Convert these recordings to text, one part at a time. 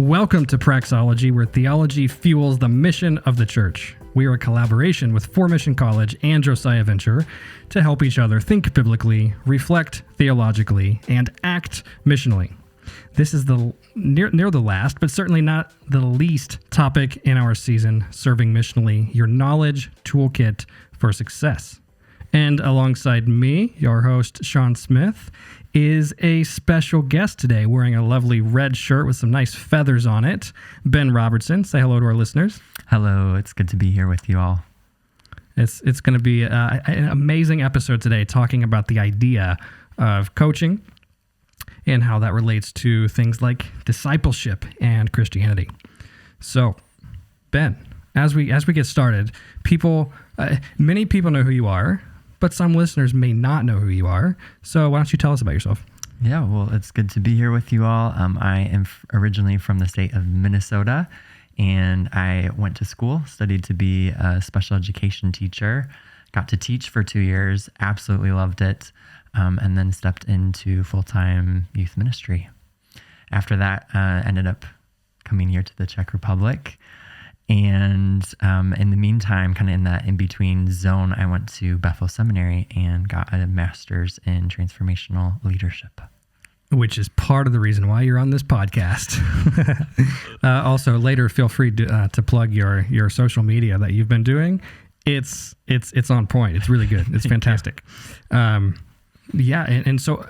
Welcome to Praxology, where theology fuels the mission of the church. We are a collaboration with Formation College and Josiah Venture to help each other think biblically, reflect theologically, and act missionally. This is the near the last, but certainly not the least topic in our season, Serving Missionally, your knowledge toolkit for success. And alongside me, your host, Sean Smith, is a special guest today wearing a lovely red shirt with some nice feathers on it. Ben Robertson, say hello to our listeners. Hello, it's good to be here with you all. It's going to be an amazing episode today talking about the idea of coaching and how that relates to things like discipleship and Christianity. So, Ben, as we get started, many people know who you are, but some listeners may not know who you are. So why don't you tell us about yourself? Yeah, well, it's good to be here with you all. I am originally from the state of Minnesota, and I went to school, studied to be a special education teacher, got to teach for 2 years, absolutely loved it, and then stepped into full-time youth ministry. After that, ended up coming here to the Czech Republic. And in the meantime, kind of in that in-between zone, I went to Bethel Seminary and got a master's in transformational leadership. Which is part of the reason why you're on this podcast. Also, later, feel free to plug your social media that you've been doing. It's on point. It's really good. It's fantastic. And so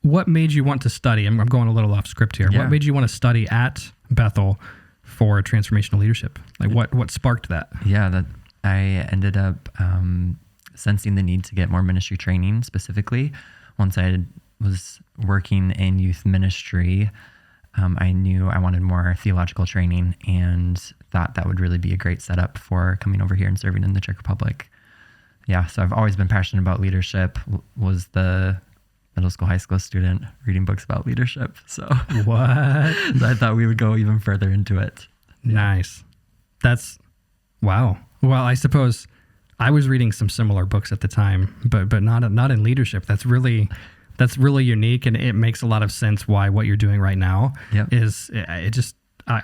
what made you want to study? I'm going a little off script here. Yeah. What made you want to study at Bethel for transformational leadership? Like what sparked that? Yeah, that I ended up sensing the need to get more ministry training specifically. Once I was working in youth ministry, I knew I wanted more theological training and thought that would really be a great setup for coming over here and serving in the Czech Republic. Yeah, so I've always been passionate about leadership, was the middle school, high school student reading books about leadership. So what? So I thought we would go even further into it. Nice. That's wow. Well, I suppose I was reading some similar books at the time, but not in leadership. That's really unique, and it makes a lot of sense why what you're doing right now is I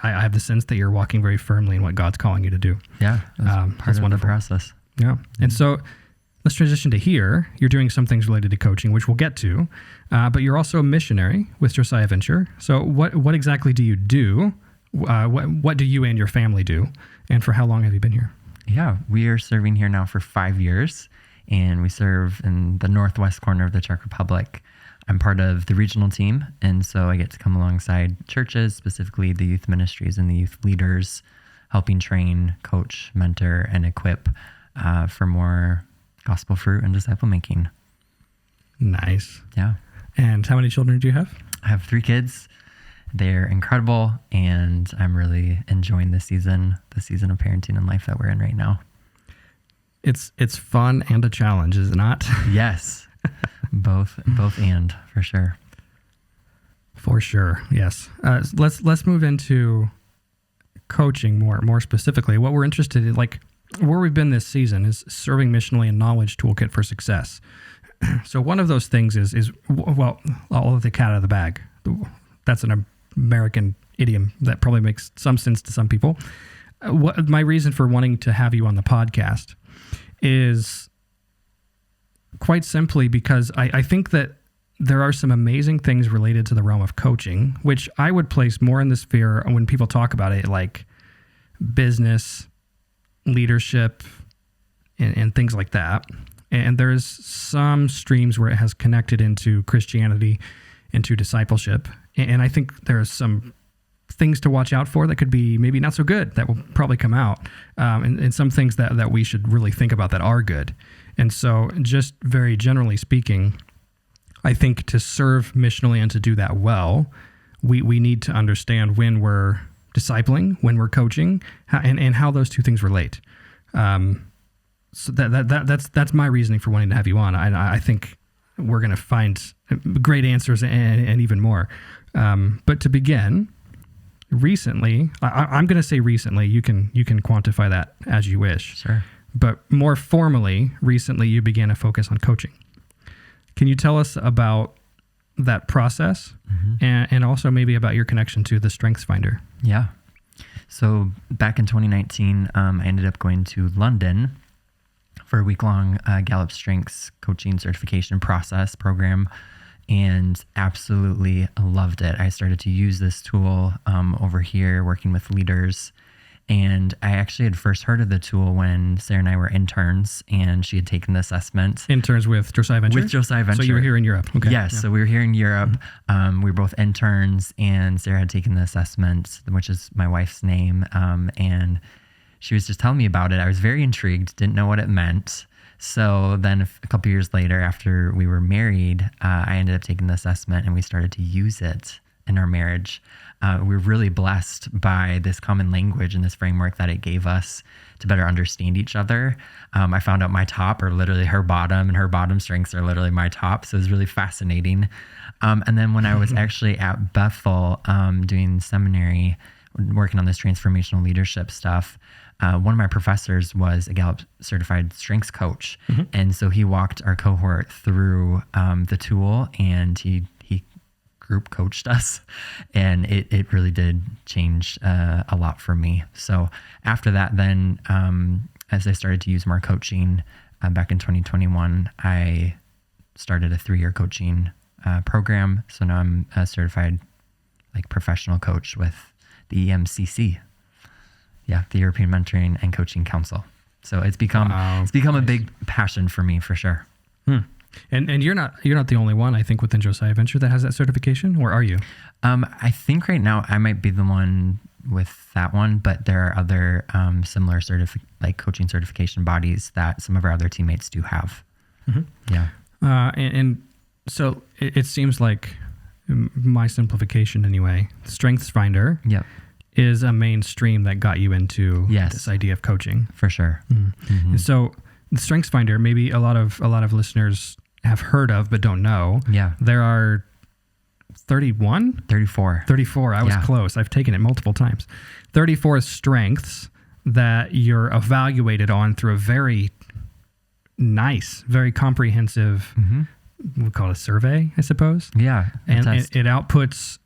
have the sense that you're walking very firmly in what God's calling you to do. Yeah, that's part of the process. Yeah, and so let's transition to here. You're doing some things related to coaching, which we'll get to, but you're also a missionary with Josiah Venture. So what exactly do you do? What do you and your family do? And for how long have you been here? Yeah, we are serving here now for 5 years, and we serve in the northwest corner of the Czech Republic. I'm part of the regional team, and so I get to come alongside churches, specifically the youth ministries and the youth leaders, helping train, coach, mentor, and equip for more gospel fruit and disciple making. Nice. Yeah. And how many children do you have? I have 3 kids. They're incredible, and I'm really enjoying the season of parenting and life that we're in right now. It's fun and a challenge, is it not? Yes. both and for sure. For sure. Yes. Let's move into coaching more specifically. What we're interested in, like where we've been this season, is serving missionally and knowledge toolkit for success. So one of those things is well, I'll let the cat out of the bag. That's an American idiom that probably makes some sense to some people. My reason for wanting to have you on the podcast is quite simply because I think that there are some amazing things related to the realm of coaching, which I would place more in the sphere when people talk about it, like business, leadership, and things like that. And there's some streams where it has connected into Christianity, into discipleship. And I think there's some things to watch out for that could be maybe not so good that will probably come out, and some things that we should really think about that are good. And so just very generally speaking, I think to serve missionally and to do that well, we need to understand when we're discipling, when we're coaching, and how those two things relate. So that's my reasoning for wanting to have you on. I think we're going to find great answers and even more. But to begin, recently, I'm going to say recently, you can quantify that as you wish. Sure. But more formally, recently you began a focus on coaching. Can you tell us about that process and also maybe about your connection to the Strengths Finder. Yeah. So back in 2019, I ended up going to London for a week-long Gallup Strengths coaching certification process program, and absolutely loved it. I started to use this tool over here working with leaders. And I actually had first heard of the tool when Sarah and I were interns, and she had taken the assessment. Interns with Josiah Venture? With Josiah Venture. So you were here in Europe. Okay. Yes. Yeah. So we were here in Europe. We were both interns, and Sarah had taken the assessment, which is my wife's name. And she was just telling me about it. I was very intrigued, didn't know what it meant. So then a couple years later, after we were married, I ended up taking the assessment, and we started to use it in our marriage. We were really blessed by this common language and this framework that it gave us to better understand each other. I found out my top are literally her bottom, and her bottom strengths are literally my top. So it was really fascinating. And then when I was actually at Bethel doing seminary, working on this transformational leadership stuff, one of my professors was a Gallup certified strengths coach. And so he walked our cohort through the tool, and he group coached us, and it really did change a lot for me. So after that, then as I started to use more coaching back in 2021, I started a 3-year coaching program. So now I'm a certified professional coach with the EMCC. Yeah, the European Mentoring and Coaching Council. So it's become a big passion for me, for sure. And you're not the only one, I think, within Josiah Venture that has that certification, or are you? I think right now I might be the one with that one, but there are other similar coaching certification bodies that some of our other teammates do have. Yeah. And so it seems like, my simplification anyway, Strengths Finder is a mainstream that got you into this idea of coaching. For sure. And so the Strengths Finder, maybe a lot of listeners have heard of but don't know. Yeah. There are 34. I was close. I've taken it multiple times. 34 strengths that you're evaluated on through a very nice, very comprehensive, we'll call it a survey, I suppose. Yeah. And it outputs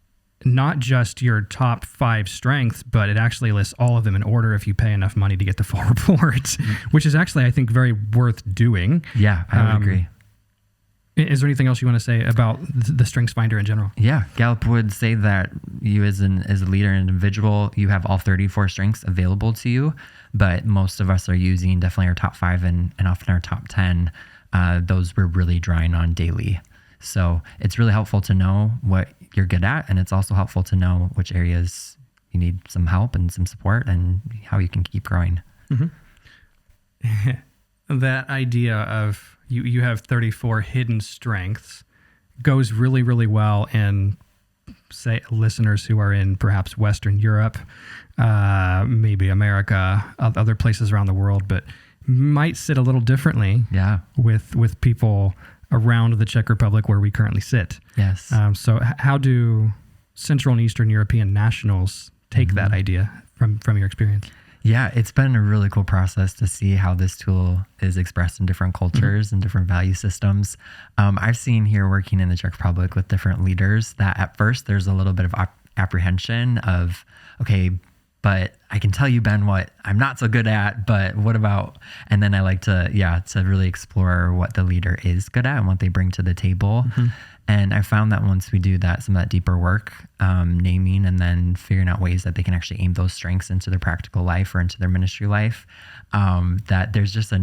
not just your top 5 strengths, but it actually lists all of them in order if you pay enough money to get the full report, which is actually, I think, very worth doing. Yeah, I would agree. Is there anything else you want to say about the Strengths Finder in general? Yeah, Gallup would say that you as a leader and individual, you have all 34 strengths available to you, but most of us are using definitely our top 5 and often our top 10. Those we're really drawing on daily. So it's really helpful to know what you're good at, and it's also helpful to know which areas you need some help and some support and how you can keep growing. That idea of you have 34 hidden strengths goes really, really well in, say, listeners who are in perhaps Western Europe, maybe America, other places around the world, but might sit a little differently with people around the Czech Republic where we currently sit. Yes. So how do Central and Eastern European nationals take that idea from your experience? Yeah, it's been a really cool process to see how this tool is expressed in different cultures and different value systems. I've seen here working in the Czech Republic with different leaders that at first there's a little bit of apprehension of, okay, but I can tell you, Ben, what I'm not so good at, but what about, and then I like to really explore what the leader is good at and what they bring to the table. And I found that once we do that, some of that deeper work, naming and then figuring out ways that they can actually aim those strengths into their practical life or into their ministry life, that there's just a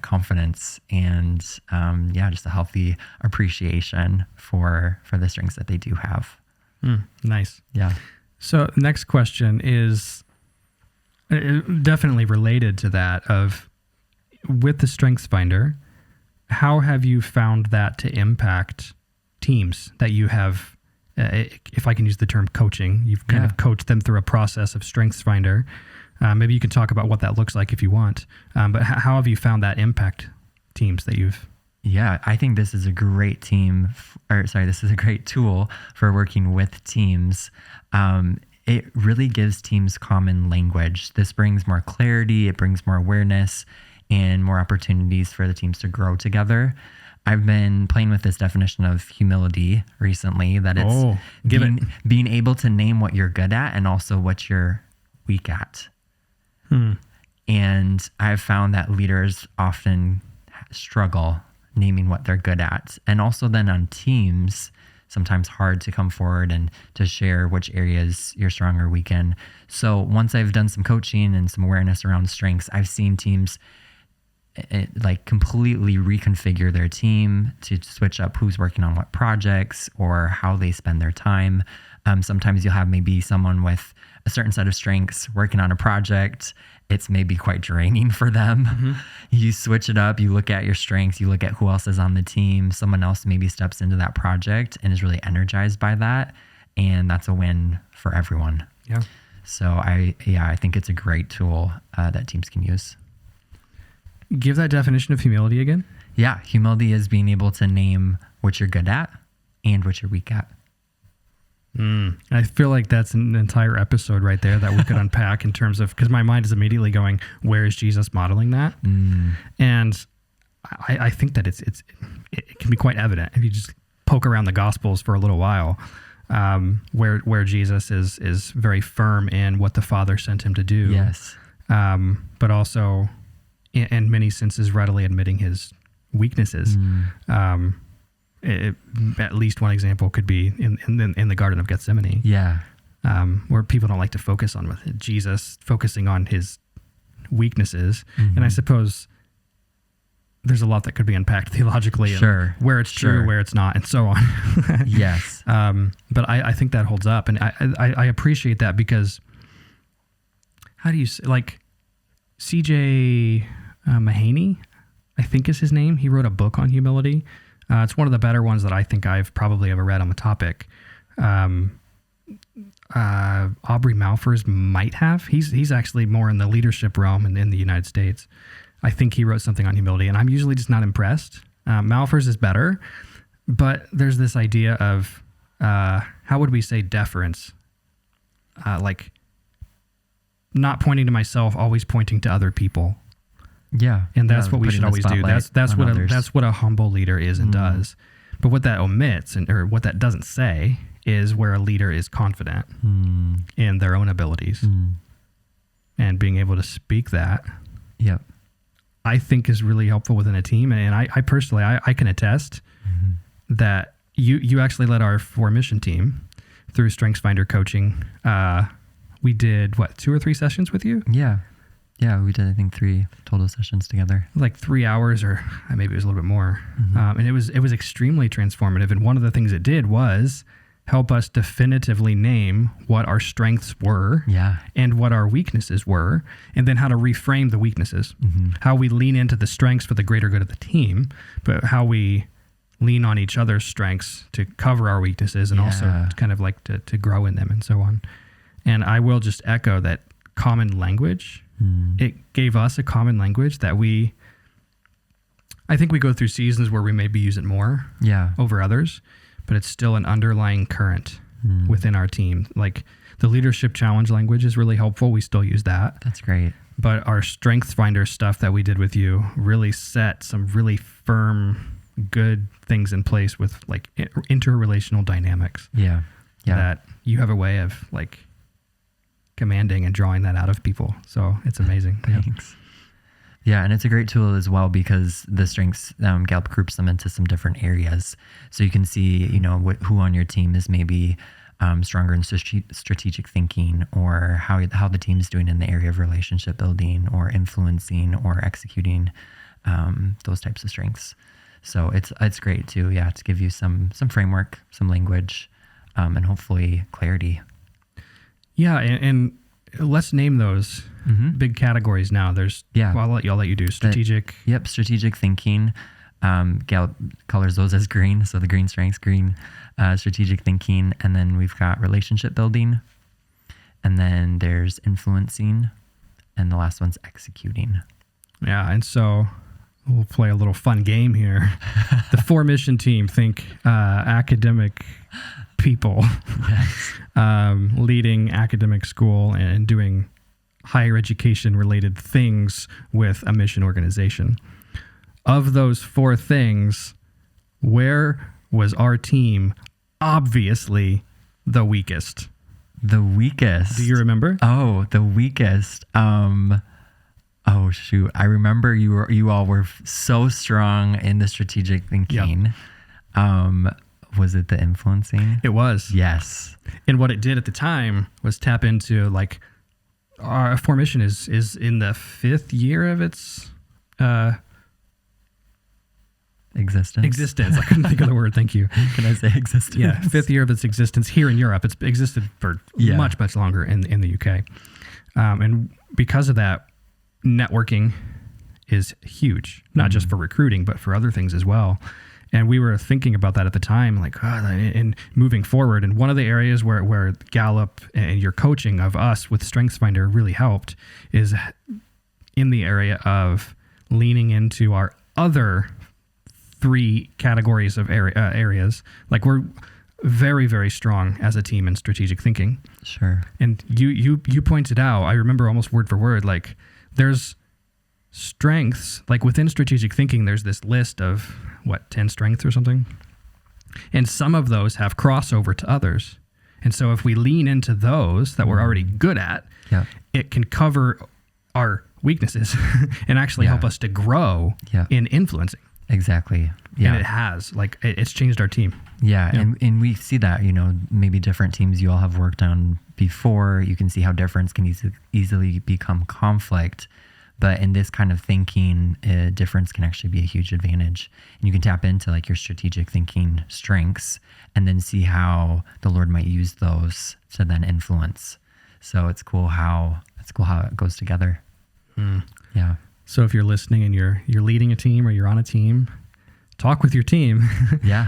confidence and just a healthy appreciation for the strengths that they do have. Nice. Yeah. So next question is definitely related to that of, with the Strengths Finder, how have you found that to impact teams that you have, if I can use the term coaching, you've kind of coached them through a process of Strengths Finder. Maybe you can talk about what that looks like if you want, but how have you found that impact teams that you've... Yeah, I think this is a great this is a great tool for working with teams. It really gives teams common language. This brings more clarity, it brings more awareness, and more opportunities for the teams to grow together. I've been playing with this definition of humility recently, that it's being able to name what you're good at and also what you're weak at. And I've found that leaders often struggle naming what they're good at. And also then on teams, sometimes hard to come forward and to share which areas you're strong or weak in. So once I've done some coaching and some awareness around strengths, I've seen teams like completely reconfigure their team to switch up who's working on what projects or how they spend their time. Sometimes you'll have maybe someone with a certain set of strengths working on a project. It's maybe quite draining for them. You switch it up, you look at your strengths, you look at who else is on the team. Someone else maybe steps into that project and is really energized by that. And that's a win for everyone. Yeah. So I think it's a great tool that teams can use. Give that definition of humility again. Yeah. Humility is being able to name what you're good at and what you're weak at. I feel like that's an entire episode right there that we could unpack in terms of, because my mind is immediately going, where is Jesus modeling that? And I think that it can be quite evident if you just poke around the Gospels for a little while, where Jesus is very firm in what the Father sent him to do. Yes. But also in many senses readily admitting his weaknesses. At least one example could be in the Garden of Gethsemane. Yeah. Where people don't like to focus on with Jesus focusing on his weaknesses. And I suppose there's a lot that could be unpacked theologically. Sure. And where it's true, where it's not, and so on. Yes. But I think that holds up. And I appreciate that because how do you say, like C.J. Mahaney, I think is his name. He wrote a book on humility. It's one of the better ones that I think I've probably ever read on the topic. Aubrey Malphurs might have. He's actually more in the leadership realm in the United States. I think he wrote something on humility, and I'm usually just not impressed. Malphurs is better, but there's this idea of, how would we say deference? Like not pointing to myself, always pointing to other people. Yeah. And that's what we should always do. That's what a humble leader is and does. But what that omits or what that doesn't say is where a leader is confident in their own abilities and being able to speak that. Yep. I think is really helpful within a team. And I personally, I can attest that you actually led our mission team through StrengthsFinder coaching. We did 2 or 3 sessions with you? Yeah. Yeah, we did, I think, 3 total sessions together. Like 3 hours, or maybe it was a little bit more. And it was extremely transformative. And one of the things it did was help us definitively name what our strengths were and what our weaknesses were, and then how to reframe the weaknesses, how we lean into the strengths for the greater good of the team, but how we lean on each other's strengths to cover our weaknesses and also kind of like to grow in them and so on. And I will just echo that common language. It gave us a common language that I think we go through seasons where we maybe use it more over others, but it's still an underlying current within our team. Like the leadership challenge language is really helpful. We still use that. That's great. But our StrengthsFinder stuff that we did with you really set some really firm, good things in place with like interrelational dynamics. Yeah. That you have a way of like commanding and drawing that out of people. So it's amazing. Thanks. Yeah, and it's a great tool as well because the strengths, Gallup groups them into some different areas. So you can see, who on your team is maybe stronger in strategic thinking, or how the team's doing in the area of relationship building or influencing or executing, those types of strengths. So it's great to give you some framework, some language, and hopefully clarity. Yeah, and let's name those big categories now. There's I'll let you do strategic. Strategic thinking. Gallup colors those as green, so the green strengths, green strategic thinking, and then we've got relationship building, and then there's influencing, and the last one's executing. Yeah, and so we'll play a little fun game here. The 4 mission team, think academic people leading academic school and doing higher education related things with a mission organization. Of those 4 things, where was our team obviously the weakest? The weakest. Do you remember? Oh, the weakest. Oh shoot. I remember you all were so strong in the strategic thinking. Yep. Was it the influencing? It was. Yes. And what it did at the time was tap into, like, our formation is in the 5th year of its Existence. I couldn't think of the word. Thank you. Can I say existence? Yeah, 5th year of its existence here in Europe. It's existed for much longer in the UK. And because of that, networking is huge, not just for recruiting, but for other things as well. And we were thinking about that at the time, like, and moving forward. And one of the areas where Gallup and your coaching of us with StrengthsFinder really helped is in the area of leaning into our other 3 categories of areas. Like, we're very, very strong as a team in strategic thinking. Sure. And you pointed out, I remember almost word for word, like, there's strengths, like within strategic thinking, there's this list of 10 strengths or something. And some of those have crossover to others. And so if we lean into those that we're already good at, it can cover our weaknesses and actually help us to grow in influencing. Exactly. Yeah. And it has, like, it's changed our team. Yeah. And we see that, maybe different teams you all have worked on before, you can see how difference can easily become conflict. But in this kind of thinking, difference can actually be a huge advantage. And you can tap into, like, your strategic thinking strengths and then see how the Lord might use those to then influence. So it's cool how it goes together. Yeah. So if you're listening and you're leading a team or you're on a team, talk with your team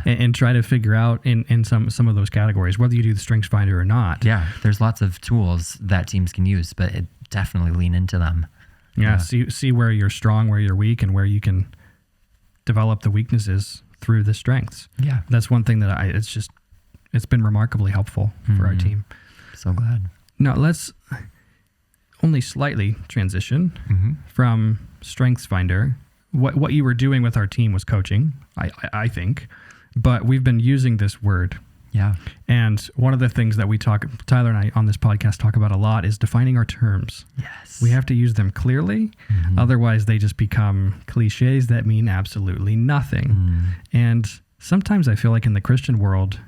and try to figure out in some of those categories, whether you do the StrengthsFinder or not. Yeah. There's lots of tools that teams can use, but definitely lean into them. Yeah. See where you're strong, where you're weak, and where you can develop the weaknesses through the strengths. Yeah. That's one thing that it's been remarkably helpful for our team. So glad. Now let's only slightly transition from StrengthsFinder. What you were doing with our team was coaching, I think, but we've been using this word. Yeah. And one of the things that Tyler and I on this podcast talk about a lot is defining our terms. Yes. We have to use them clearly. Otherwise they just become cliches that mean absolutely nothing. And sometimes I feel like in the Christian world,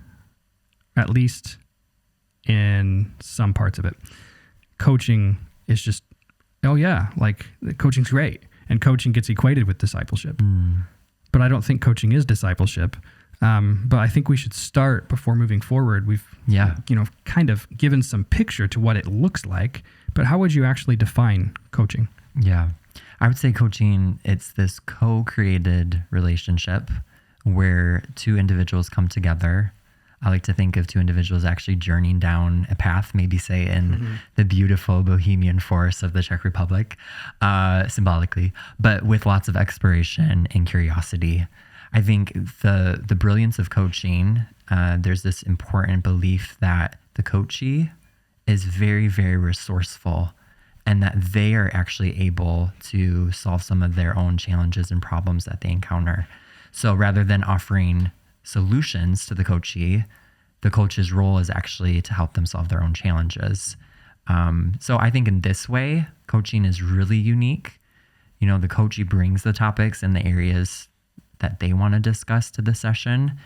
at least in some parts of it, coaching is just, like, coaching's great. And coaching gets equated with discipleship. But I don't think coaching is discipleship. But I think we should start before moving forward. We've, kind of given some picture to what it looks like, but how would you actually define coaching? Yeah. I would say coaching, it's this co-created relationship where 2 individuals come together. I like to think of 2 individuals actually journeying down a path, maybe say in the beautiful Bohemian forest of the Czech Republic, symbolically, but with lots of exploration and curiosity. I think the brilliance of coaching, there's this important belief that the coachee is very, very resourceful and that they are actually able to solve some of their own challenges and problems that they encounter. So rather than offering solutions to the coachee, the coach's role is actually to help them solve their own challenges. So I think in this way, coaching is really unique. The coachee brings the topics and the areas that they want to discuss to the session.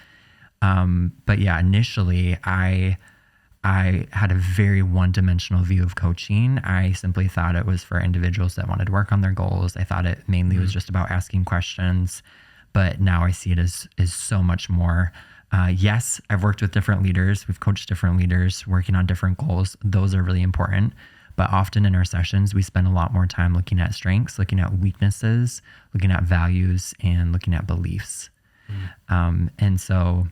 But yeah, initially I had a very one-dimensional view of coaching. I simply thought it was for individuals that wanted to work on their goals. I thought it mainly was just about asking questions, but now I see it as so much more. Yes, I've worked with different leaders. We've coached different leaders working on different goals. Those are really important. But often in our sessions, we spend a lot more time looking at strengths, looking at weaknesses, looking at values, and looking at beliefs. And so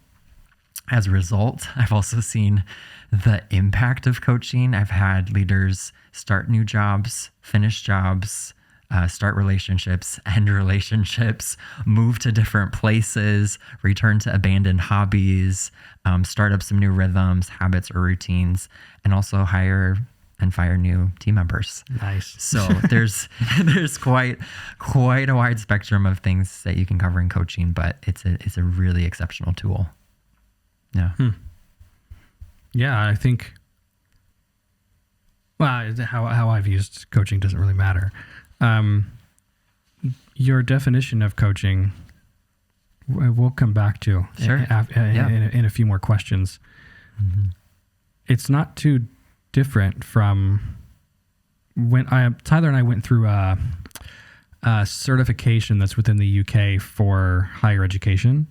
as a result, I've also seen the impact of coaching. I've had leaders start new jobs, finish jobs, start relationships, end relationships, move to different places, return to abandoned hobbies, start up some new rhythms, habits, or routines, and also hire and fire new team members. Nice. So there's quite a wide spectrum of things that you can cover in coaching, but it's a really exceptional tool. Yeah. Yeah, I think, well, how I've used coaching doesn't really matter. Your definition of coaching, we'll come back to in a few more questions. Mm-hmm. It's not too different from when Tyler and I went through a certification that's within the UK for higher education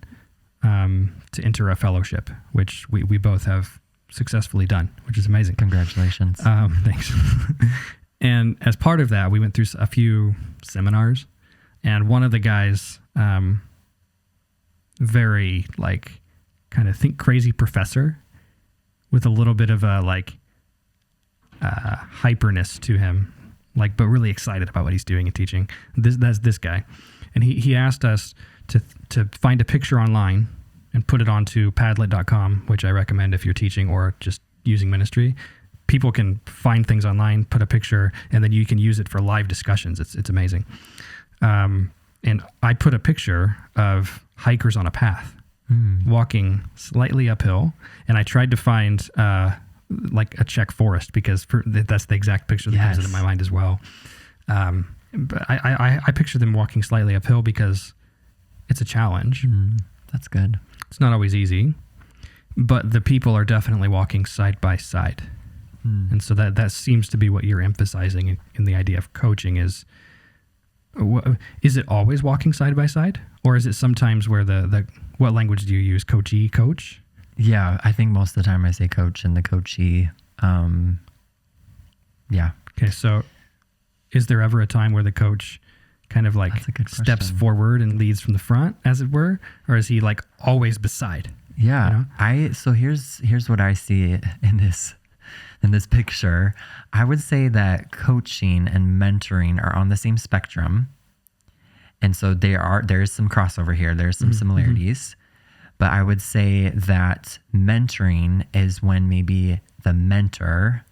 to enter a fellowship, which we both have successfully done, which is amazing. Congratulations. Thanks. And as part of that, we went through a few seminars, and one of the guys, very kind of think crazy professor with a little bit of a hyperness to him, but really excited about what he's doing and teaching. That's this guy. And he asked us to find a picture online and put it onto Padlet.com, which I recommend if you're teaching or just using ministry. People can find things online, put a picture, and then you can use it for live discussions. It's amazing. And I put a picture of hikers on a path, walking slightly uphill, and I tried to find a Czech forest because that's the exact picture that comes into my mind as well. But I picture them walking slightly uphill because it's a challenge. That's good. It's not always easy, but the people are definitely walking side by side. And so that seems to be what you're emphasizing in the idea of coaching is it always walking side by side? Or is it sometimes where what language do you use? Coachee, coach? Yeah, I think most of the time I say coach and the coachee. Yeah. Okay, so is there ever a time where the coach kind of steps forward and leads from the front, as it were? Or is he always beside? Yeah. You know? So here's what I see in this picture. I would say that coaching and mentoring are on the same spectrum. And so there is some crossover here. There's some similarities. But I would say that mentoring is when maybe the mentor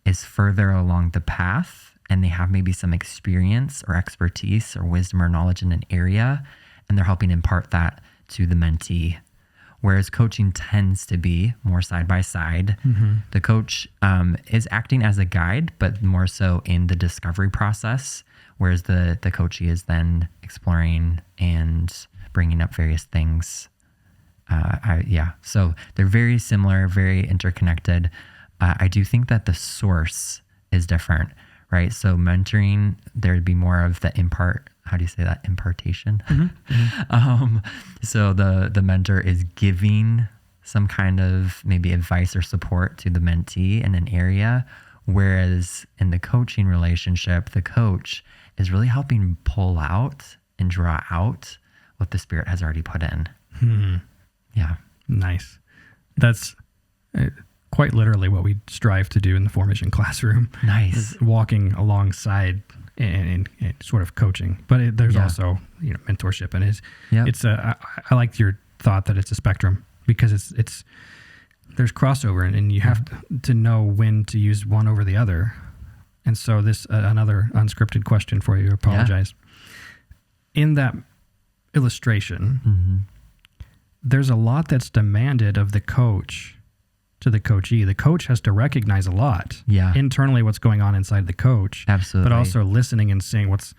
is further along the path and they have maybe some experience or expertise or wisdom or knowledge in an area, and they're helping impart that to the mentee. Whereas coaching tends to be more side by side. The coach is acting as a guide, but more so in the discovery process, whereas the coachee is then exploring and bringing up various things. So they're very similar, very interconnected. I do think that the source is different, right? So mentoring, there'd be more of the how do you say that? Impartation. So the mentor is giving some kind of maybe advice or support to the mentee in an area, whereas in the coaching relationship, the coach is really helping pull out and draw out what the Spirit has already put in. Yeah. Nice. That's quite literally what we strive to do in the formation classroom. Nice. Walking alongside and sort of coaching, but there's also mentorship, and it's I like your thought that it's a spectrum because there's crossover, and you have to know when to use one over the other. And so this another unscripted question for you. I apologize. In that illustration, there's a lot that's demanded of the coach to the coachee. The coach has to recognize a lot internally what's going on inside the coach. Absolutely. But also listening and seeing what's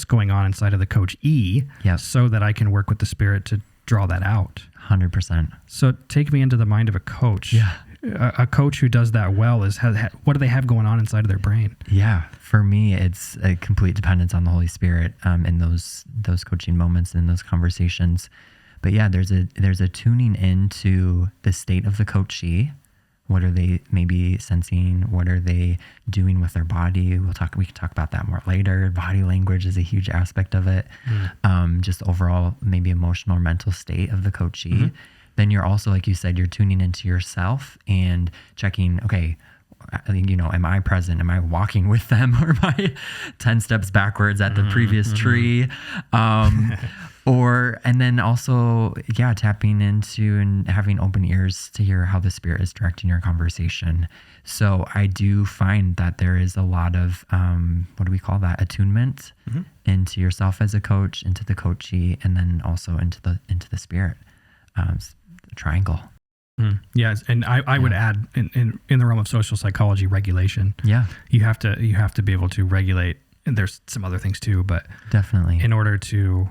going on inside of the coachee so that I can work with the Spirit to draw that out. 100%. So take me into the mind of a coach. Yeah. A coach who does that well what do they have going on inside of their brain? Yeah. For me, it's a complete dependence on the Holy Spirit in those coaching moments and those conversations. But yeah, there's a tuning into the state of the coachee. What are they maybe sensing? What are they doing with their body? We can talk about that more later. Body language is a huge aspect of it. Just overall, maybe emotional or mental state of the coachee. Then you're also, like you said, you're tuning into yourself and checking, okay, am I present? Am I walking with them? Or am I 10 steps backwards at the previous tree? And then also, tapping into and having open ears to hear how the Spirit is directing your conversation. So I do find that there is a lot of, what do we call that? Attunement into yourself as a coach, into the coachee, and then also into the Spirit, triangle. Yes, and I would add in the realm of social psychology, regulation. Yeah, you have to be able to regulate. And there's some other things too, but definitely in order to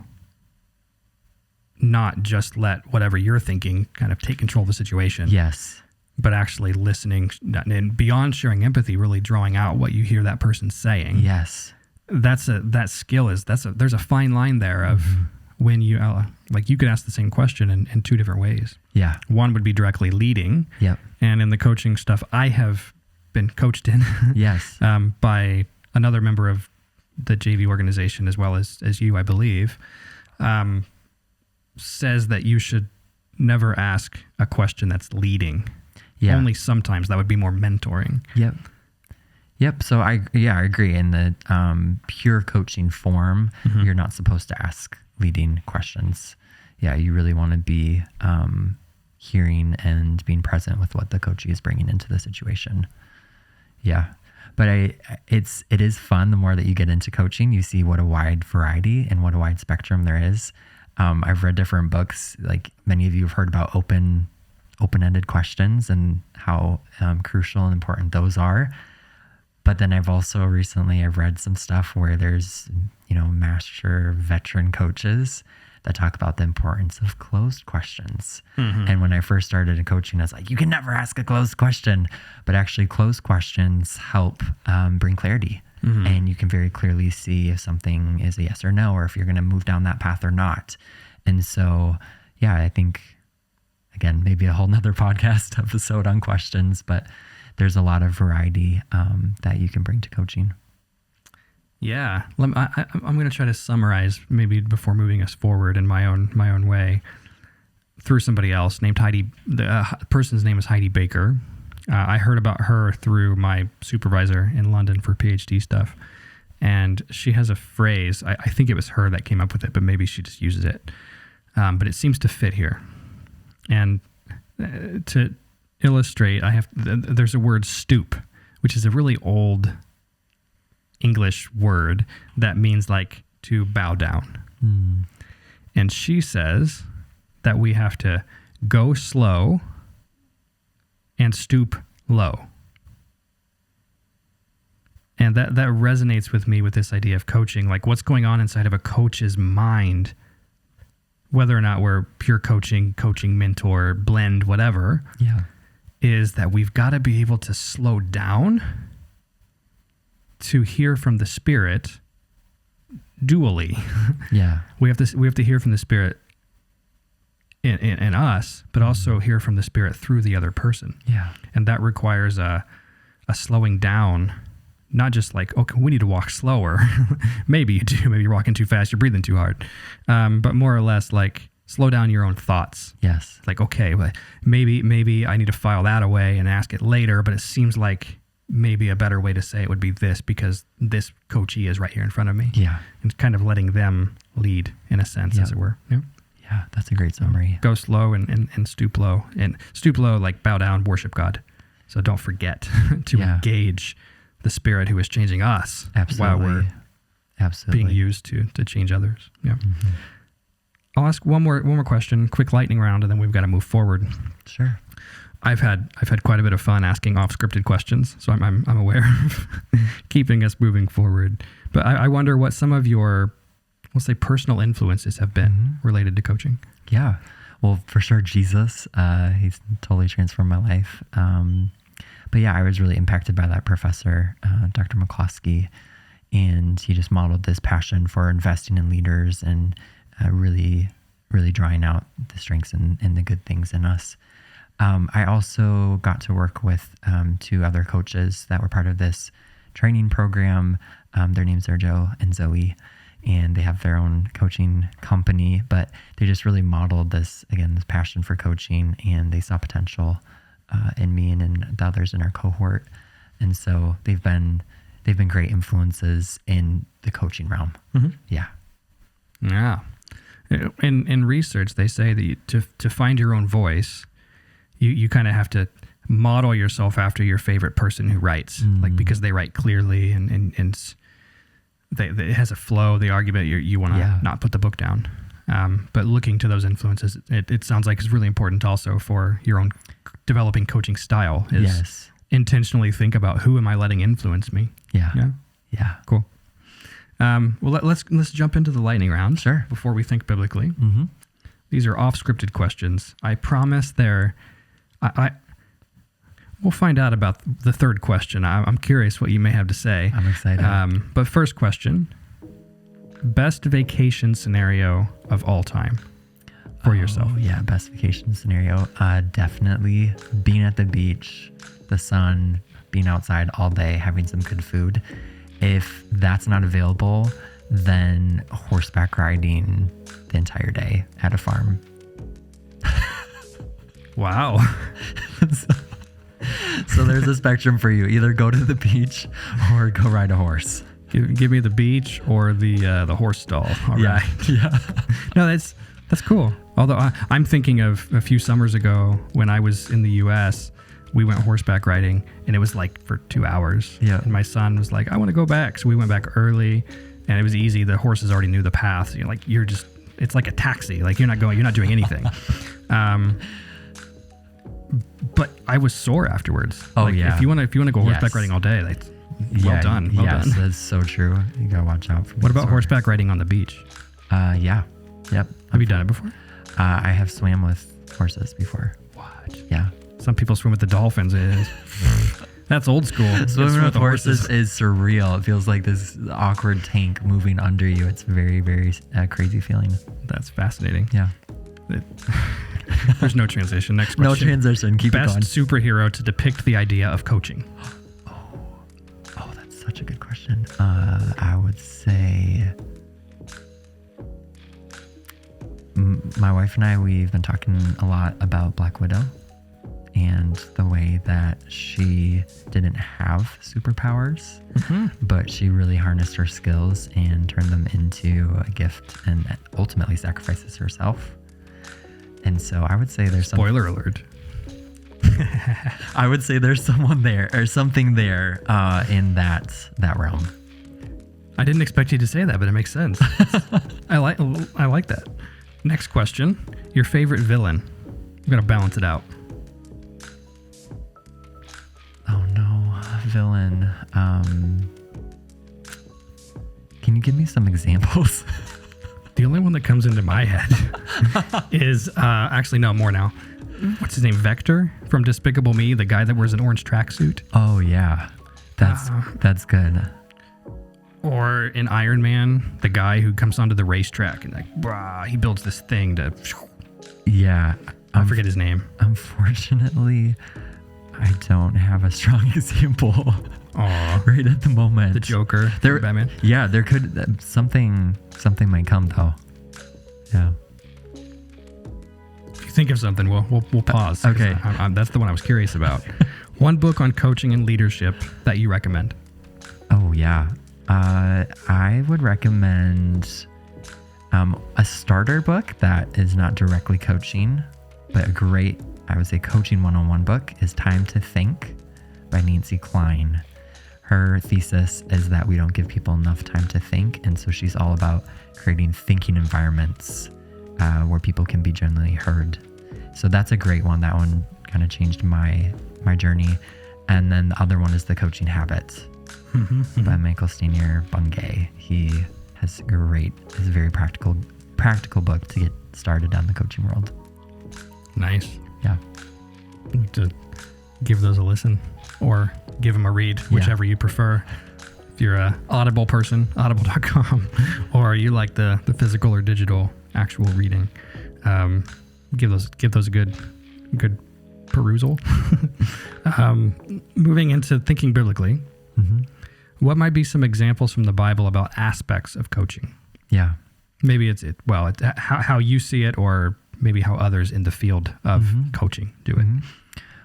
not just let whatever you're thinking kind of take control of the situation. Yes. But actually listening and beyond sharing empathy, really drawing out what you hear that person saying. Yes. There's a fine line there of when you, like you could ask the same question in two different ways. Yeah. One would be directly leading. Yep. And in the coaching stuff, I have been coached in yes. By another member of the JV organization, as well as you, I believe, says that you should never ask a question that's leading. Yeah. Only sometimes. That would be more mentoring. Yep. So I agree. In the pure coaching form, you're not supposed to ask leading questions. Yeah, you really want to be hearing and being present with what the coachee is bringing into the situation. Yeah. But it is fun. The more that you get into coaching, you see what a wide variety and what a wide spectrum there is. I've read different books, like many of you have heard about open-ended questions and how crucial and important those are. But then I've read some stuff where there's, master veteran coaches that talk about the importance of closed questions. And when I first started in coaching, I was like, you can never ask a closed question. But actually closed questions help bring clarity. And you can very clearly see if something is a yes or no, or if you're going to move down that path or not. And so, I think, again, maybe a whole nother podcast episode on questions, but there's a lot of variety that you can bring to coaching. Yeah. I'm going to try to summarize maybe before moving us forward in my own way through somebody else named Heidi. The person's name is Heidi Baker. I heard about her through my supervisor in London for PhD stuff. And she has a phrase. I think it was her that came up with it, but maybe she just uses it. But it seems to fit here. And to illustrate, there's a word stoop, which is a really old English word that means like to bow down. And she says that we have to go slow and stoop low. And that resonates with me with this idea of coaching, like what's going on inside of a coach's mind, whether or not we're pure coaching mentor, blend, whatever, is that we've got to be able to slow down to hear from the Spirit dually. Yeah. We have to hear from the Spirit in us, but also hear from the Spirit through the other person. Yeah. And that requires a slowing down, not just like, okay, we need to walk slower. Maybe you do. Maybe you're walking too fast. You're breathing too hard. But more or less like slow down your own thoughts. Yes. Like, okay, well, maybe I need to file that away and ask it later, but it seems like maybe a better way to say it would be this because this coachee is right here in front of me. Yeah. And kind of letting them lead in a sense, as it were. Yeah. Yeah, that's a great summary. Go slow and stoop low. And stoop low, like bow down, worship God. So don't forget to engage the Spirit who is changing us while we're being used to change others. Yeah. I'll ask one more question, quick lightning round, and then we've got to move forward. Sure. I've had quite a bit of fun asking off-scripted questions, so I'm aware of keeping us moving forward. But I wonder what some of your, we'll say, personal influences have been related to coaching. Yeah. Well, for sure, Jesus. He's totally transformed my life. But I was really impacted by that professor, Dr. McCloskey, and he just modeled this passion for investing in leaders and really, really drawing out the strengths and the good things in us. I also got to work with two other coaches that were part of this training program. Their names are Joe and Zoe, and they have their own coaching company, but they just really modeled this passion for coaching, and they saw potential in me and in the others in our cohort. And so they've been great influences in the coaching realm. Yeah. In research, they say that to find your own voice, you kind of have to model yourself after your favorite person who writes, like because they write clearly and it has a flow. The argument you want to not put the book down, but looking to those influences, it sounds like it's really important also for your own developing coaching style. Is intentionally think about who am I letting influence me. Yeah. Cool. Well, let's jump into the lightning round. Sure. Before we think biblically. Mm-hmm. These are off-scripted questions. I promise we'll find out about the third question. I'm curious what you may have to say. I'm excited. But first question, best vacation scenario of all time for yourself. Yeah, best vacation scenario. Definitely being at the beach, the sun, being outside all day, having some good food. If that's not available, then horseback riding the entire day at a farm. Wow. So there's a spectrum for you. Either go to the beach or go ride a horse. Give me the beach or the horse stall. All right. Yeah. No, that's cool. Although I'm thinking of a few summers ago when I was in the U.S., we went horseback riding and it was like for 2 hours. Yeah. And my son was like, I want to go back. So we went back early and it was easy. The horses already knew the path. So it's like a taxi. Like you're not doing anything. But I was sore afterwards. If you want to go horseback riding all day, well done. Well done. That's so true. You gotta watch out for. What about horseback riding on the beach? Yeah. Yep. Have you done it before? I have swam with horses before. What? Yeah. Some people swim with the dolphins. That's old school. Swimming with horses is surreal. It feels like this awkward tank moving under you. It's very, very crazy feeling. That's fascinating. Yeah. There's no transition. Next question. No transition. Keep it going. Best superhero to depict the idea of coaching. Oh, that's such a good question. I would say my wife and I, we've been talking a lot about Black Widow and the way that she didn't have superpowers, but she really harnessed her skills and turned them into a gift and ultimately sacrifices herself. And so I would say there's spoiler alert. I would say there's someone there or something there in that realm. I didn't expect you to say that, but it makes sense. I like that. Next question. Your favorite villain. I'm going to balance it out. Oh no, villain. Can you give me some examples? The only one that comes into my head is, actually, no, more now. What's his name? Vector from Despicable Me, the guy that wears an orange tracksuit. Oh, yeah. That's good. Or in Iron Man, the guy who comes onto the racetrack and he builds this thing to... Yeah. I forget his name. Unfortunately, I don't have a strong example right at the moment. The Joker, Batman. Yeah, there could something might come though. Yeah. If you think of something, we'll pause. Okay. That's the one I was curious about. One book on coaching and leadership that you recommend. Oh yeah, I would recommend a starter book that is not directly coaching, but a great, I would say, coaching one-on-one book is Time to Think by Nancy Klein. Her thesis is that we don't give people enough time to think, and so she's all about creating thinking environments where people can be genuinely heard. So that's a great one. That one kind of changed my journey. And then the other one is The Coaching Habit by Michael Stanier Bungay. He has it's a very practical book to get started on the coaching world. Nice. Yeah. To give those a listen or give them a read, whichever you prefer. If you're a Audible person, audible.com, or you like the physical or digital actual reading, give those a good perusal. Moving into thinking biblically, what might be some examples from the Bible about aspects of coaching? Yeah. Maybe it's how you see it, or maybe how others in the field of coaching do it.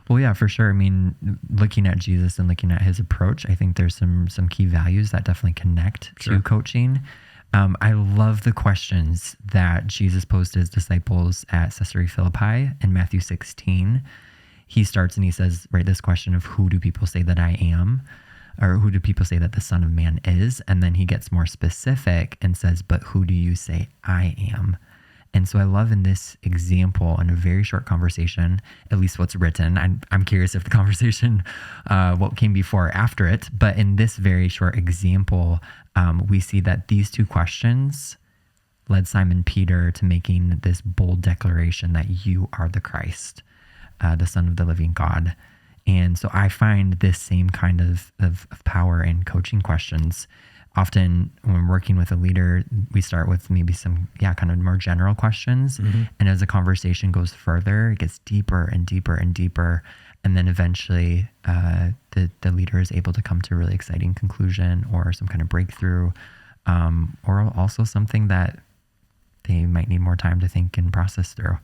Well, yeah, for sure. I mean, looking at Jesus and looking at his approach, I think there's some key values that definitely connect to coaching. I love the questions that Jesus posed to his disciples at Caesarea Philippi in Matthew 16. He starts and he says, right, this question of who do people say that I am? Or who do people say that the Son of Man is? And then he gets more specific and says, but who do you say I am? And so I love in this example, in a very short conversation, at least what's written. I'm curious if the conversation, what came before or after it, but in this very short example, we see that these two questions led Simon Peter to making this bold declaration that you are the Christ, the Son of the living God. And so I find this same kind of power in coaching questions. Often when working with a leader, we start with maybe some, kind of more general questions. Mm-hmm. And as the conversation goes further, it gets deeper and deeper and deeper. And then eventually the leader is able to come to a really exciting conclusion or some kind of breakthrough, or also something that they might need more time to think and process through.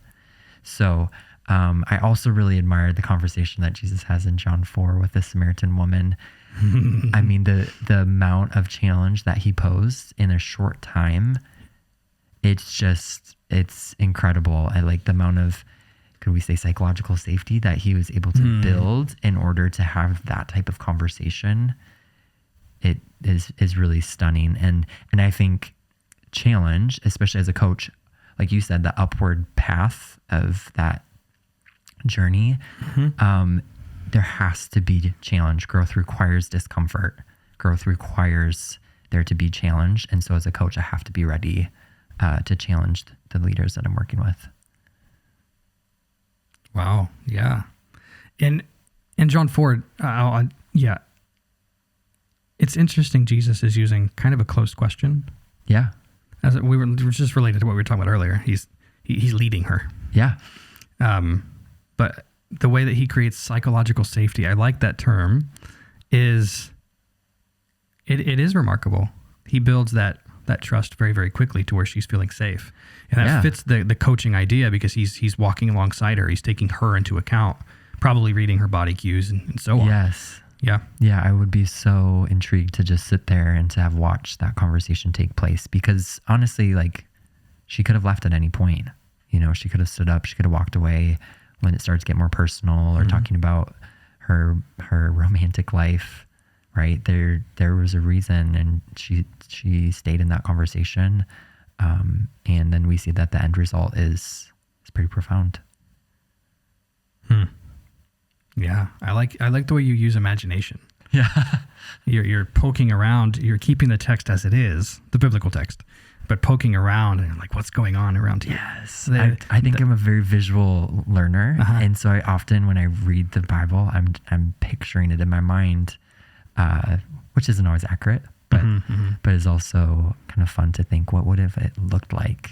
So I also really admired the conversation that Jesus has in John 4 with the Samaritan woman. I mean, the amount of challenge that he posed in a short time, it's incredible. I like the amount of, could we say, psychological safety that he was able to build in order to have that type of conversation. It is really stunning. And I think challenge, especially as a coach, like you said, the upward path of that journey, there has to be challenge. Growth requires discomfort. Growth requires there to be challenge. And so as a coach, I have to be ready to challenge the leaders that I'm working with. Wow. Yeah. In John 4, it's interesting. Jesus is using kind of a closed question. Yeah. As it was just related to what we were talking about earlier. He's leading her. Yeah. But the way that he creates psychological safety, I like that term, is it is remarkable. He builds that trust very, very quickly to where she's feeling safe. And that fits the coaching idea because he's walking alongside her. He's taking her into account, probably reading her body cues and so on. Yes. Yeah. Yeah, I would be so intrigued to just sit there and to have watched that conversation take place because honestly, like, she could have left at any point. She could have stood up, she could have walked away when it starts to get more personal or talking about her romantic life, right? There was a reason, and she stayed in that conversation. And then we see that the end result is pretty profound. Yeah, I like the way you use imagination. Yeah, you're poking around. You're keeping the text as it is, the biblical text, but poking around and like, what's going on around here? Yes, I think I'm a very visual learner, and so I often, when I read the Bible, I'm picturing it in my mind, which isn't always accurate, but it's also kind of fun to think, what would have it looked like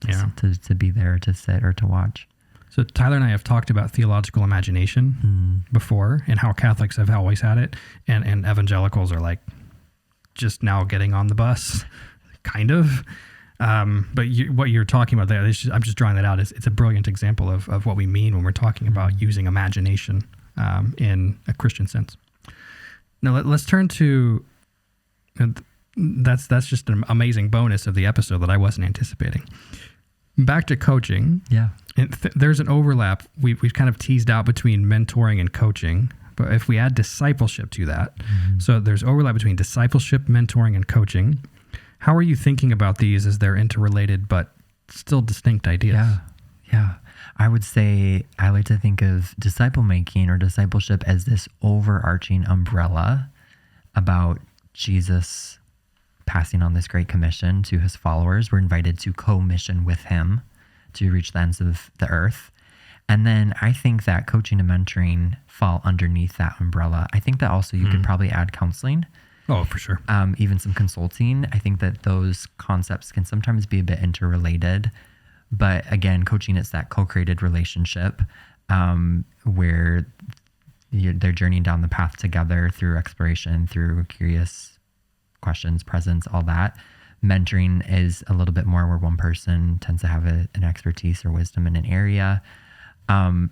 to be there, to sit, or to watch. So Tyler and I have talked about theological imagination before and how Catholics have always had it, and evangelicals are like just now getting on the bus, kind of. But what you're talking about there, I'm just drawing that out. It's a brilliant example of what we mean when we're talking about using imagination in a Christian sense. Now let's turn to, that's just an amazing bonus of the episode that I wasn't anticipating. Back to coaching. Yeah. And there's an overlap we've kind of teased out between mentoring and coaching, but if we add discipleship to that, so there's overlap between discipleship, mentoring, and coaching. How are you thinking about these as they're interrelated but still distinct ideas? Yeah. I would say I like to think of disciple making or discipleship as this overarching umbrella about Jesus passing on this great commission to his followers. We're invited to co-mission with him to reach the ends of the earth. And then I think that coaching and mentoring fall underneath that umbrella. I think that also you could probably add counseling. Oh, for sure. Even some consulting. I think that those concepts can sometimes be a bit interrelated. But again, coaching, it's that co-created relationship where they're journeying down the path together through exploration, through curious questions, presence, all that. Mentoring is a little bit more where one person tends to have an expertise or wisdom in an area. And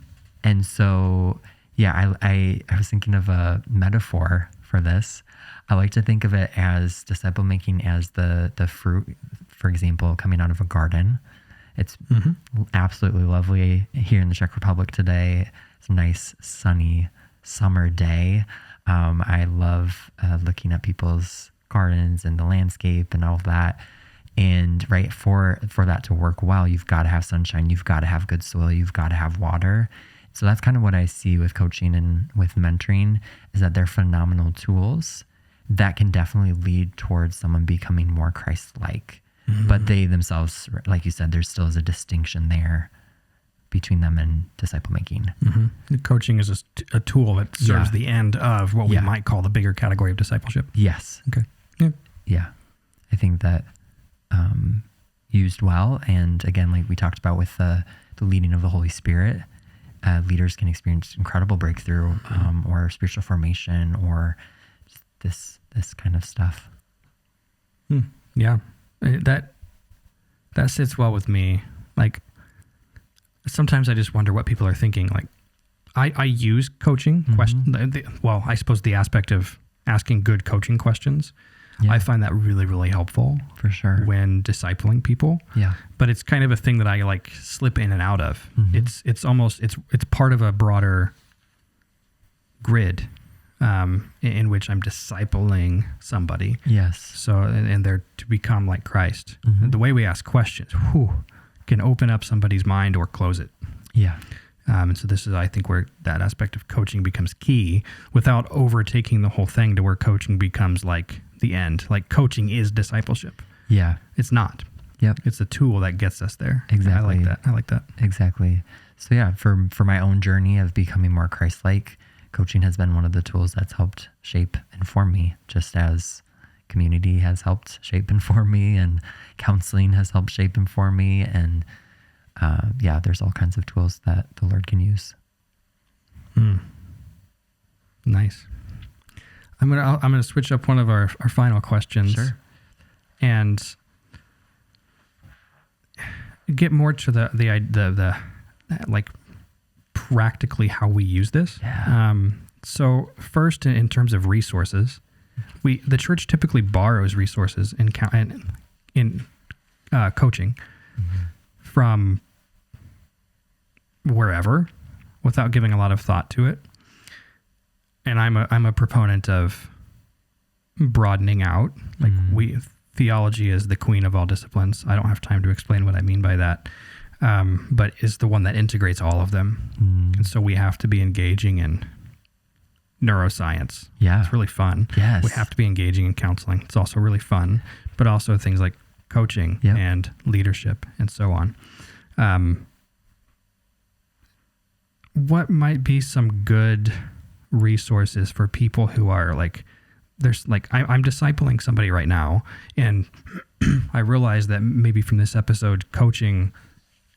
so, I was thinking of a metaphor for this. I like to think of it as disciple making as the fruit, for example, coming out of a garden. It's absolutely lovely here in the Czech Republic today. It's a nice sunny summer day. I love looking at people's gardens and the landscape and all of that. And right, for that to work well, you've got to have sunshine, you've got to have good soil, you've got to have water. So that's kind of what I see with coaching and with mentoring, is that they're phenomenal tools that can definitely lead towards someone becoming more Christ-like. But they themselves, like you said, there still is a distinction there between them and disciple making. Coaching is a tool that serves the end of what we might call the bigger category of discipleship. Yes. Okay. Yeah. I think that used well, and again, like we talked about with the leading of the Holy Spirit, leaders can experience incredible breakthrough or spiritual formation or just this kind of stuff. Yeah. That sits well with me. Like, sometimes I just wonder what people are thinking. Like, I use coaching questions. Well, I suppose the aspect of asking good coaching questions, I find that really, really helpful. For sure. When discipling people. Yeah. But it's kind of a thing that I like slip in and out of. It's almost, it's part of a broader grid in which I'm discipling somebody. Yes. So, and they're to become like Christ. The way we ask questions can open up somebody's mind or close it. Yeah. And so this is, I think, where that aspect of coaching becomes key without overtaking the whole thing to where coaching becomes like the end. Like, coaching is discipleship. Yeah. It's not. Yep. It's a tool that gets us there. Exactly. I like that. Exactly. So yeah, for my own journey of becoming more Christ-like, coaching has been one of the tools that's helped shape and form me, just as community has helped shape and form me, and counseling has helped shape and form me. And there's all kinds of tools that the Lord can use. Nice. I'm gonna switch up one of our final questions. Sure. And get more to the like practically how we use this. Yeah. So first, in terms of resources, the church typically borrows resources in coaching from wherever, without giving a lot of thought to it. And I'm a proponent of broadening out. Like, theology is the queen of all disciplines. I don't have time to explain what I mean by that, but is the one that integrates all of them. And so we have to be engaging in neuroscience. Yeah. It's really fun. Yes. We have to be engaging in counseling. It's also really fun, but also things like coaching and leadership and so on. What might be some good resources for people who are like, I'm discipling somebody right now, and I realize that maybe from this episode,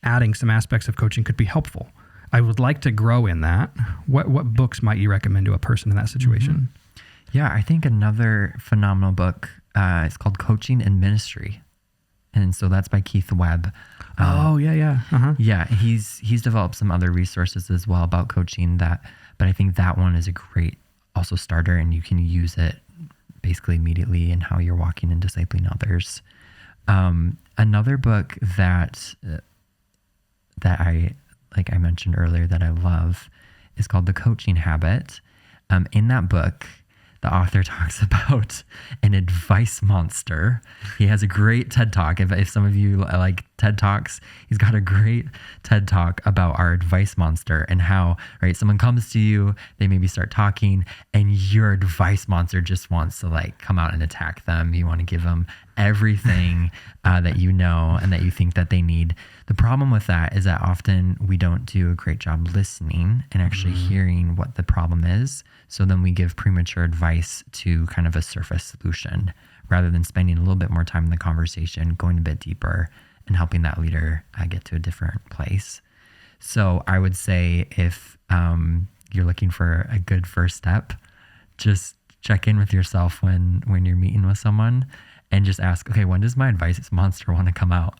adding some aspects of coaching could be helpful. I would like to grow in that. What books might you recommend to a person in that situation? Yeah, I think another phenomenal book is called Coaching and Ministry. And so that's by Keith Webb. Yeah, he's developed some other resources as well about coaching, but I think that one is a great also starter, and you can use it basically immediately in how you're walking and discipling others. Another book that I, like I mentioned earlier, that I love is called The Coaching Habit. In that book, the author talks about an advice monster. He has a great TED Talk. If some of you like TED Talks, he's got a great TED Talk about our advice monster and how, right, someone comes to you, they maybe start talking, and your advice monster just wants to like come out and attack them. You want to give them everything that you know and that you think that they need. The problem with that is that often we don't do a great job listening and actually hearing what the problem is. So then we give premature advice to kind of a surface solution rather than spending a little bit more time in the conversation, going a bit deeper and helping that leader get to a different place. So I would say if you're looking for a good first step, just check in with yourself when you're meeting with someone and just ask, okay, when does my advice monster want to come out?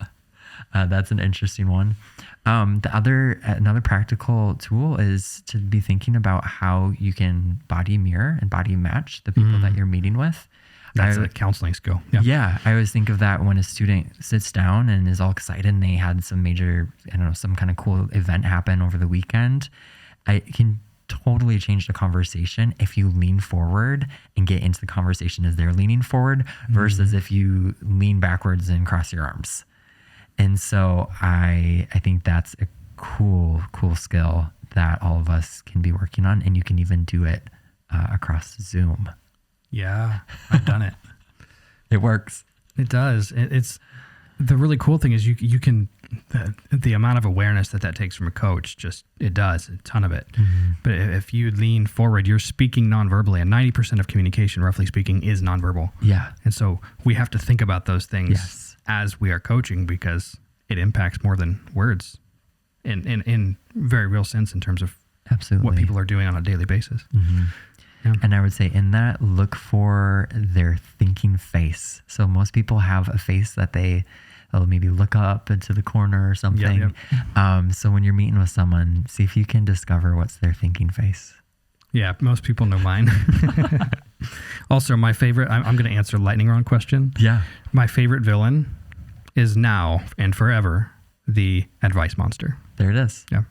That's an interesting one. Another practical tool is to be thinking about how you can body mirror and body match the people that you're meeting with. That's a counseling skill. Yeah. I always think of that when a student sits down and is all excited and they had some major, some kind of cool event happen over the weekend. It can totally change the conversation if you lean forward and get into the conversation as they're leaning forward versus if you lean backwards and cross your arms. And so I think that's a cool skill that all of us can be working on. And you can even do it across Zoom. Yeah, I've done it. It works. It does. It's the really cool thing is you can, the amount of awareness that takes from a coach, it does a ton of it. But if you lean forward, you're speaking nonverbally, and 90% of communication, roughly speaking, is nonverbal. Yeah. And so we have to think about those things as we are coaching because it impacts more than words in very real sense in terms of absolutely what people are doing on a daily basis. Yeah. And I would say in that, look for their thinking face. So most people have a face that they'll maybe look up into the corner or something. So when you're meeting with someone, see if you can discover what's their thinking face. Yeah, most people know mine. Also, my favorite, I'm going to answer a lightning round question. Yeah. My favorite villain is now and forever the advice monster. There it is. Yeah.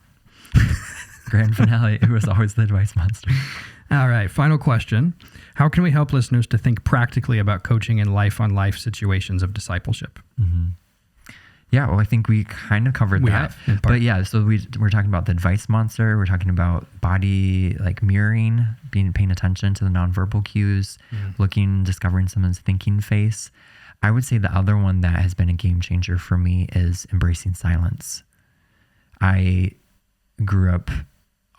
Grand finale. It was always the advice monster. All right. Final question. How can we help listeners to think practically about coaching in life-on-life situations of discipleship? Yeah, well, I think we kind of covered that. But yeah, so we're talking about the advice monster. We're talking about body mirroring, paying attention to the nonverbal cues, discovering someone's thinking face. I would say the other one that has been a game changer for me is embracing silence. I grew up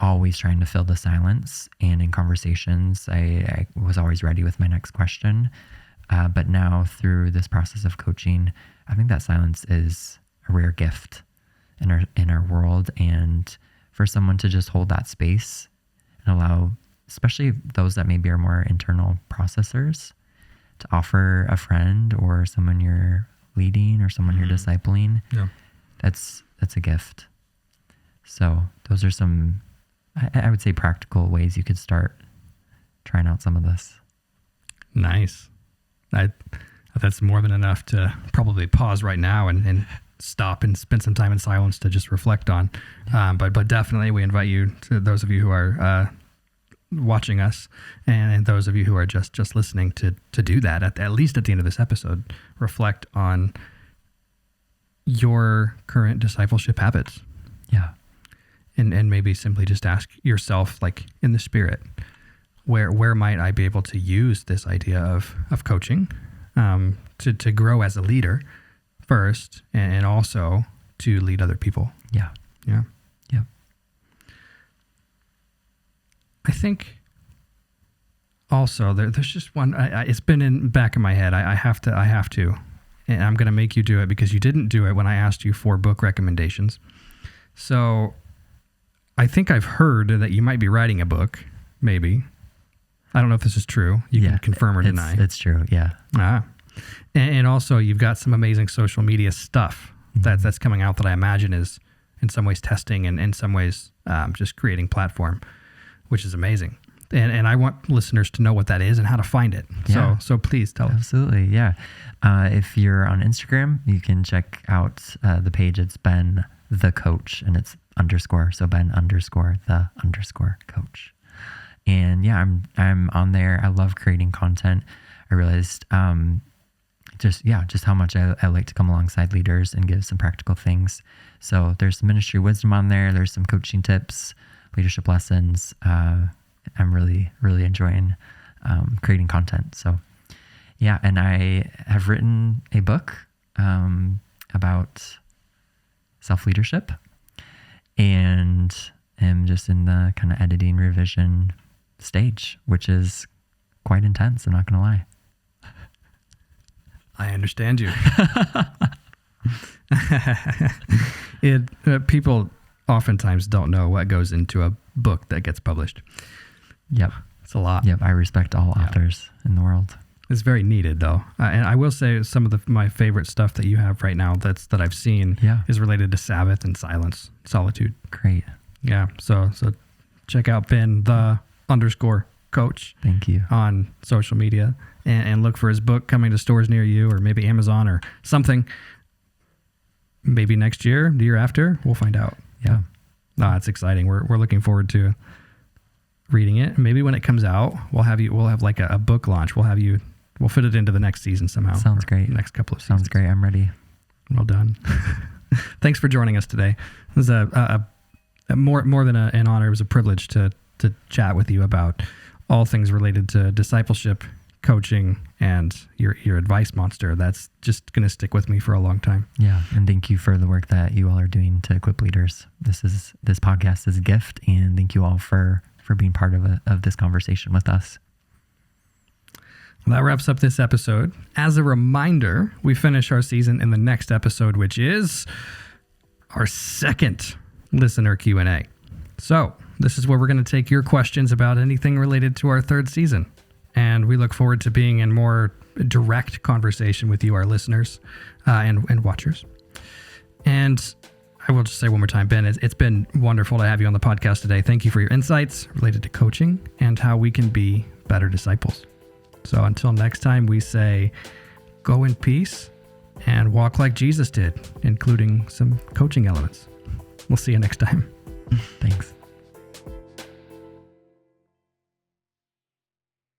always trying to fill the silence, and in conversations, I was always ready with my next question. But now through this process of coaching, I think that silence is a rare gift in our world, and for someone to just hold that space and allow, especially those that maybe are more internal processors, to offer a friend or someone you're leading or someone you're discipling. Yeah. That's a gift. So those are some, I would say, practical ways you could start trying out some of this. Nice. That's more than enough to probably pause right now and stop and spend some time in silence to just reflect on. But definitely we invite you, to those of you who are watching us and those of you who are just listening, to do that at least at the end of this episode. Reflect on your current discipleship habits. Yeah. And maybe simply just ask yourself, in the spirit, where might I be able to use this idea of coaching to grow as a leader first, and also to lead other people. Yeah. Yeah. Yeah. I think also there's just one, it's been in back of my head. I have to, and I'm going to make you do it because you didn't do it when I asked you for book recommendations. So I think I've heard that you might be writing a book, maybe. I don't know if this is true. You can confirm or deny. It's true, yeah. And also you've got some amazing social media stuff that's coming out that I imagine is in some ways testing and in some ways just creating platform, which is amazing. And I want listeners to know what that is and how to find it. Yeah. So please tell us. Absolutely, yeah. If you're on Instagram, you can check out the page. It's Ben the Coach, and it's _. So Ben _the _coach. And yeah, I'm on there. I love creating content. I realized just how much I like to come alongside leaders and give some practical things. So there's some ministry wisdom on there. There's some coaching tips, leadership lessons. I'm really, really enjoying creating content. So yeah, and I have written a book about self-leadership, and am just in the kind of editing revision stage, which is quite intense. I'm not going to lie. I understand you. People oftentimes don't know what goes into a book that gets published. Yep. It's a lot. Yep. I respect all authors in the world. It's very needed, though. And I will say some of my favorite stuff that you have right now that I've seen is related to Sabbath and silence, solitude. Great. Yeah. So check out Ben _coach. Thank you. On social media and look for his book coming to stores near you, or maybe Amazon or something. Maybe next year, the year after, we'll find out. Yeah. No, it's exciting. We're looking forward to reading it. Maybe when it comes out, we'll have like a book launch. We'll fit it into the next season somehow. Sounds great. Next couple of seasons. Sounds great. I'm ready. Well done. Thanks for joining us today. It was a more than an honor. It was a privilege to chat with you about all things related to discipleship, coaching, and your advice monster. That's just going to stick with me for a long time. Yeah. And thank you for the work that you all are doing to equip leaders. This podcast is a gift, and thank you all for being part of this conversation with us. Well, that wraps up this episode. As a reminder, we finish our season in the next episode, which is our second listener Q&A. So this is where we're going to take your questions about anything related to our third season. And we look forward to being in more direct conversation with you, our listeners and watchers. And I will just say one more time, Ben, it's been wonderful to have you on the podcast today. Thank you for your insights related to coaching and how we can be better disciples. So until next time, we say, go in peace and walk like Jesus did, including some coaching elements. We'll see you next time.